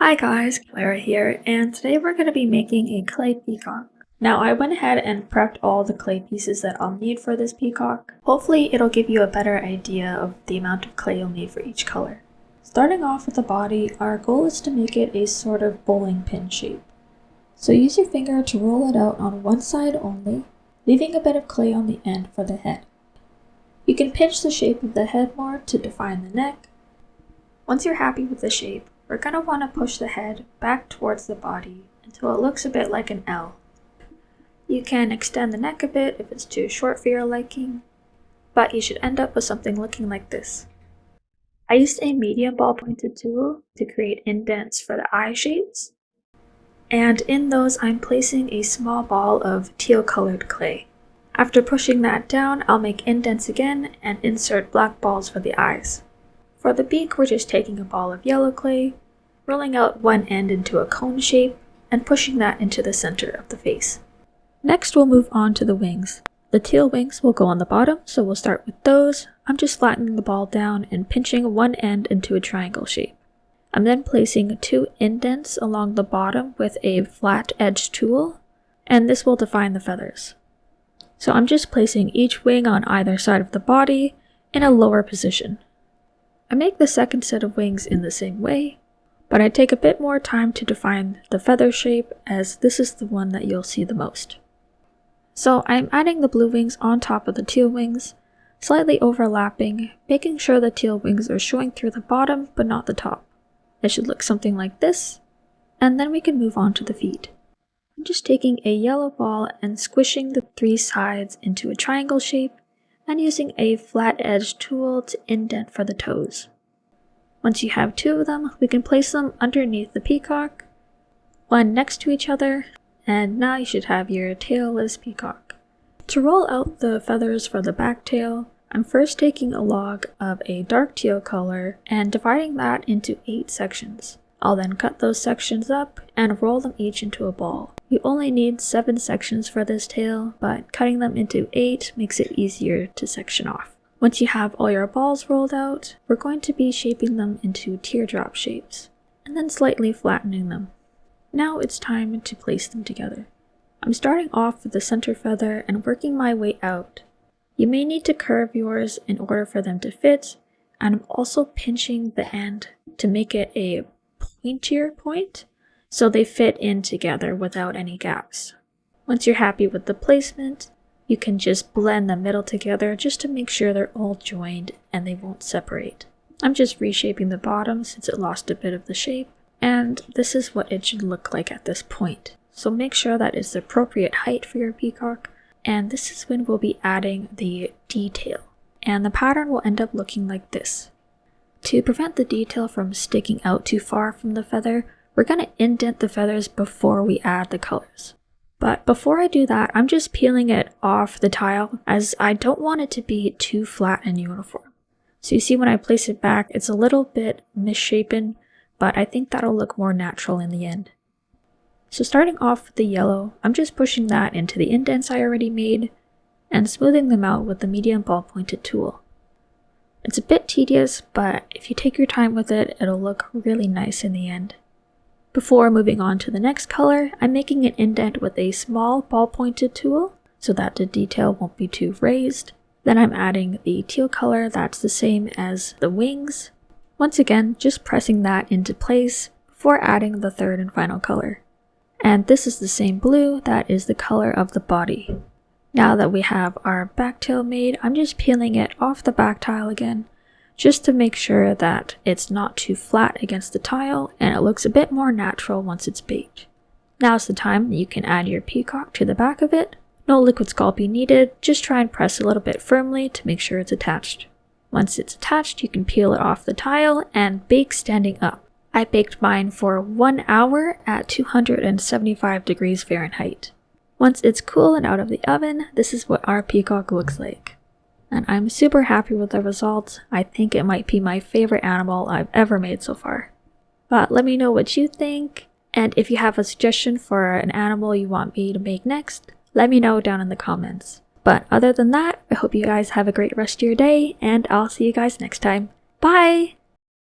Hi guys, Clara here, and today we're going to be making a clay peacock. Now I went ahead and prepped all the clay pieces that I'll need for this peacock. Hopefully it'll give you a better idea of the amount of clay you'll need for each color. Starting off with the body, our goal is to make it a sort of bowling pin shape. So use your finger to roll it out on one side only, leaving a bit of clay on the end for the head. You can pinch the shape of the head more to define the neck. Once you're happy with the shape, we're going to want to push the head back towards the body until it looks a bit like an L. You can extend the neck a bit if it's too short for your liking, but you should end up with something looking like this. I used a medium ball pointed tool to create indents for the eye shapes, and in those I'm placing a small ball of teal colored clay. After pushing that down, I'll make indents again and insert black balls for the eyes. For the beak, we're just taking a ball of yellow clay, rolling out one end into a cone shape, and pushing that into the center of the face. Next, we'll move on to the wings. The teal wings will go on the bottom, so we'll start with those. I'm just flattening the ball down and pinching one end into a triangle shape. I'm then placing two indents along the bottom with a flat edge tool, and this will define the feathers. So I'm just placing each wing on either side of the body in a lower position. I make the second set of wings in the same way, but I take a bit more time to define the feather shape as this is the one that you'll see the most. So I'm adding the blue wings on top of the teal wings, slightly overlapping, making sure the teal wings are showing through the bottom but not the top. It should look something like this, and then we can move on to the feet. I'm just taking a yellow ball and squishing the three sides into a triangle shape, and using a flat edge tool to indent for the toes. Once you have two of them, we can place them underneath the peacock, one next to each other, and now you should have your tailless peacock. To roll out the feathers for the back tail, I'm first taking a log of a dark teal color and dividing that into 8 sections. I'll then cut those sections up and roll them each into a ball. You only need 7 sections for this tail, but cutting them into 8 makes it easier to section off. Once you have all your balls rolled out, we're going to be shaping them into teardrop shapes, and then slightly flattening them. Now it's time to place them together. I'm starting off with the center feather and working my way out. You may need to curve yours in order for them to fit, and I'm also pinching the end to make it a pointier point, so they fit in together without any gaps. Once you're happy with the placement, you can just blend the middle together just to make sure they're all joined and they won't separate. I'm just reshaping the bottom since it lost a bit of the shape, and this is what it should look like at this point. So make sure that it's the appropriate height for your peacock, and this is when we'll be adding the detail. And the pattern will end up looking like this. To prevent the detail from sticking out too far from the feather, we're going to indent the feathers before we add the colors. But before I do that, I'm just peeling it off the tile as I don't want it to be too flat and uniform. So you see when I place it back, it's a little bit misshapen, but I think that'll look more natural in the end. So starting off with the yellow, I'm just pushing that into the indents I already made and smoothing them out with the medium ball pointed tool. It's a bit tedious, but if you take your time with it, it'll look really nice in the end. Before moving on to the next color, I'm making an indent with a small ball-pointed tool so that the detail won't be too raised. Then I'm adding the teal color that's the same as the wings. Once again, just pressing that into place before adding the third and final color. And this is the same blue that is the color of the body. Now that we have our back tail made, I'm just peeling it off the back tile again, just to make sure that it's not too flat against the tile and it looks a bit more natural once it's baked. Now's the time that you can add your peacock to the back of it. No liquid Sculpey needed, just try and press a little bit firmly to make sure it's attached. Once it's attached, you can peel it off the tile and bake standing up. I baked mine for 1 hour at 275 degrees Fahrenheit. Once it's cool and out of the oven, this is what our peacock looks like. And I'm super happy with the results. I think it might be my favorite animal I've ever made so far. But let me know what you think, and if you have a suggestion for an animal you want me to make next, let me know down in the comments. But other than that, I hope you guys have a great rest of your day, and I'll see you guys next time. Bye!